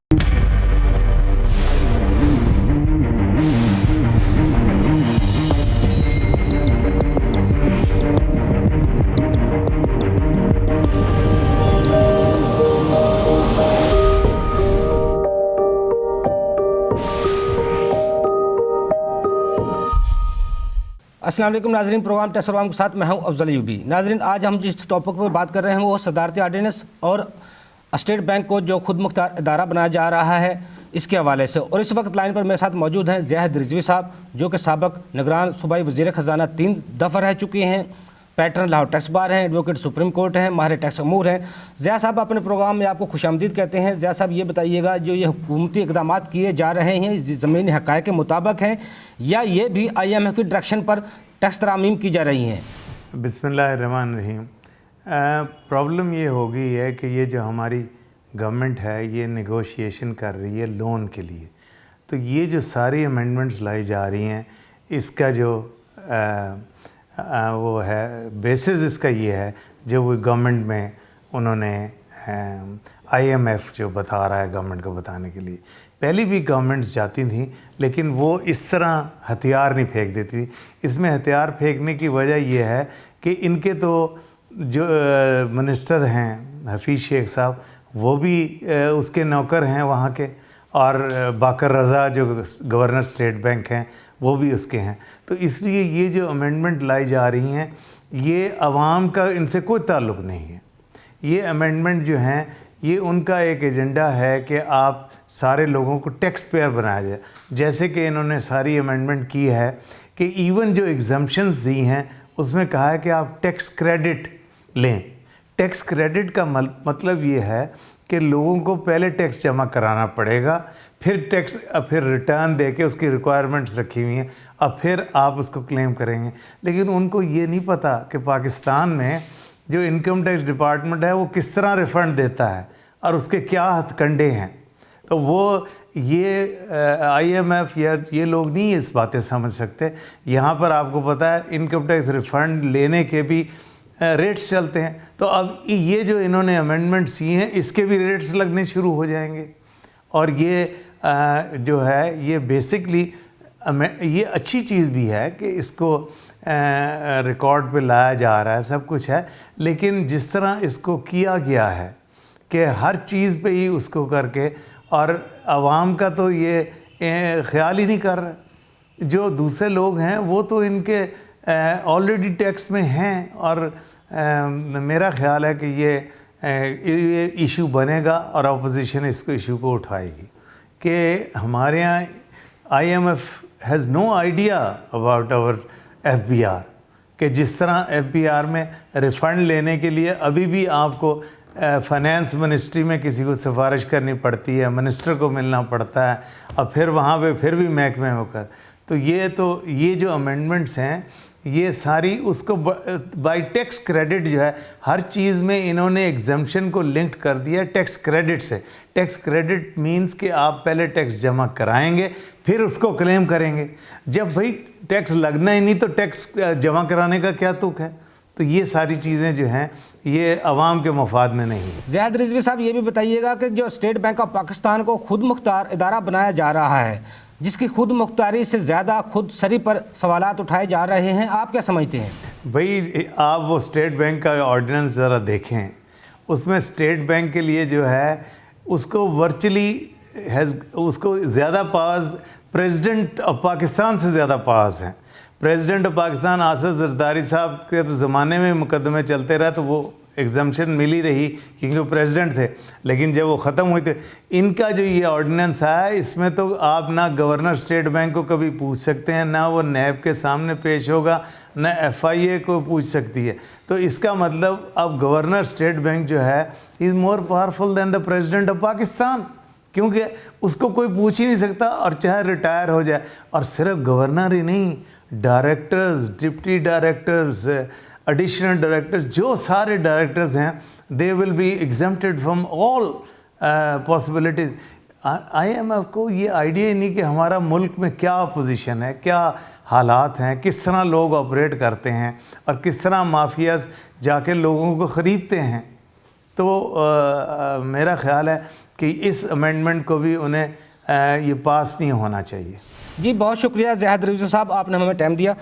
अस्सलाम वालेकुम नाज़रीन, प्रोग्राम टेस्टरवाम के साथ मैं हूं अफजल यूबी। नाज़रीन, आज हम जिस टॉपिक पर बात कर रहे हैं वो सदारती आर्डिनेंस और स्टेट बैंक को जो खुद मुख्तार इदारा बनाया जा रहा है इसके हवाले से। और इस वक्त लाइन पर मेरे साथ मौजूद हैं ज़ियाद रिजवी साहब, जो कि साबिक निगरान सूबाई वज़ीर ख़जाना 3 दफ़ा रह चुके हैं, पैटर्न लाहौर टैक्स बार हैं, एडवोकेट सुप्रीम कोर्ट हैं, माहिर टैक्स अमूर हैं। ज़ियाद साहब, अपने प्रोग्राम में आपको खुशामदीद कहते हैं। ज़ियाद साहब, ये बताइएगा, जो ये हुकूमती इक़दाम किए जा रहे हैं ज़मीनी हक़ाइक़ के मुताबिक हैं या ये भी IMF की डायरेक्शन पर टैक्स तरामीम की जा रही हैं? बिस्मिल्लाहिर्रहमानिर्रहीम। प्रॉब्लम ये हो गई है कि ये जो हमारी गवर्नमेंट है ये नेगोशिएशन कर रही है लोन के लिए, तो ये जो सारी अमेंडमेंट्स लाई जा रही हैं इसका जो वो है बेसिस इसका ये है जो वो गवर्नमेंट में उन्होंने IMF जो बता रहा है गवर्नमेंट को बताने के लिए। पहले भी गवर्नमेंट्स जाती थी लेकिन वो इस तरह हथियार नहीं फेंक देती। इसमें हथियार फेंकने की वजह ये है कि इनके तो जो मिनिस्टर हैं हफीज़ शेख साहब वो भी उसके नौकर हैं वहाँ के, और बाकर रज़ा जो गवर्नर स्टेट बैंक हैं वो भी उसके हैं। तो इसलिए ये जो अमेंडमेंट लाई जा रही हैं ये अवाम का इनसे कोई ताल्लुक़ नहीं है। ये अमेंडमेंट जो हैं ये उनका एक एजेंडा है कि आप सारे लोगों को टैक्स पेयर बनाया जाए। जैसे कि इन्होंने सारी अमेंडमेंट की है कि इवन जो एग्जम्पशंस दी हैं उसमें कहा है कि आप टैक्स क्रेडिट लें। टैक्स क्रेडिट का मतलब ये है कि लोगों को पहले टैक्स जमा कराना पड़ेगा, फिर रिटर्न दे के उसकी रिक्वायरमेंट्स रखी हुई हैं, अब फिर आप उसको क्लेम करेंगे। लेकिन उनको ये नहीं पता कि पाकिस्तान में जो इनकम टैक्स डिपार्टमेंट है वो किस तरह रिफ़ंड देता है और उसके क्या हथकंडे हैं। तो वो ये IMF या ये लोग नहीं इस बातें समझ सकते। यहाँ पर आपको पता है इनकम टैक्स रिफ़ंड लेने के भी रेट्स चलते हैं। तो अब ये जो इन्होंने अमेंडमेंट्स किए हैं इसके भी रेट्स लगने शुरू हो जाएंगे। और ये जो है ये बेसिकली ये अच्छी चीज़ भी है कि इसको रिकॉर्ड पे लाया जा रहा है, सब कुछ है। लेकिन जिस तरह इसको किया गया है कि हर चीज़ पे ही उसको करके, और आवाम का तो ये ख्याल ही नहीं कर रहा। जो दूसरे लोग हैं वो तो इनके ऑलरेडी टैक्स में हैं, और मेरा ख्याल है कि ये इशू बनेगा और अपोजिशन इसको इशू को उठाएगी कि हमारे यहाँ IMF has no idea about our FBR, कि जिस तरह FBR में रिफ़ंड लेने के लिए अभी भी आपको फाइनेंस मिनिस्ट्री में किसी को सिफारिश करनी पड़ती है, मिनिस्टर को मिलना पड़ता है, और फिर वहाँ पे फिर भी महकमे होकर। तो ये जो अमेंडमेंट्स हैं ये सारी उसको बाय टैक्स क्रेडिट जो है हर चीज़ में इन्होंने एग्जम्पशन को लिंक कर दिया टैक्स क्रेडिट से। टैक्स क्रेडिट मींस कि आप पहले टैक्स जमा कराएंगे फिर उसको क्लेम करेंगे। जब भाई टैक्स लगना ही नहीं तो टैक्स जमा कराने का क्या तुक है। तो ये सारी चीज़ें जो हैं ये अवाम के मफाद में नहीं है। ज़ियाद रिजवी साहब, ये भी बताइएगा कि जो स्टेट बैंक ऑफ पाकिस्तान को खुद मुख्तार इदारा बनाया जा रहा है, जिसकी खुद मुख्तारी से ज़्यादा खुद सरी पर सवालात उठाए जा रहे हैं, आप क्या समझते हैं? भाई आप वो स्टेट बैंक का ऑर्डिनेंस ज़रा देखें, उसमें स्टेट बैंक के लिए जो है उसको वर्चुअली उसको ज़्यादा पावर्स प्रेसिडेंट ऑफ पाकिस्तान से ज़्यादा पावर्स हैं। प्रेसिडेंट ऑफ पाकिस्तान आसिफ ज़रदारी साहब के ज़माने में मुकदमे चलते रहे तो वो एग्जम्पशन मिली रही क्योंकि वो प्रेसिडेंट थे, लेकिन जब वो ख़त्म हुए थे इनका जो ये ऑर्डिनेंस है इसमें तो आप ना गवर्नर स्टेट बैंक को कभी पूछ सकते हैं, ना वो नैब के सामने पेश होगा, ना FIA को पूछ सकती है। तो इसका मतलब अब गवर्नर स्टेट बैंक जो है is more powerful then the president of Pakistan, क्योंकि उसको कोई पूछ ही नहीं सकता और चाहे रिटायर हो जाए। और सिर्फ गवर्नर ही नहीं, directors, deputy directors, additional directors, जो सारे डायरेक्टर्स हैं they will be exempted from all possibilities. IMF को ये आइडिया ही नहीं कि हमारा मुल्क में क्या पोजीशन है, क्या हालात हैं, किस तरह लोग ऑपरेट करते हैं और किस तरह माफियाज जाके लोगों को ख़रीदते हैं। तो मेरा ख्याल है कि इस अमेंडमेंट को भी उन्हें ये पास नहीं होना चाहिए। जी बहुत शुक्रिया ज़ाहिद रिजवी साहब, आपने हमें टाइम दिया।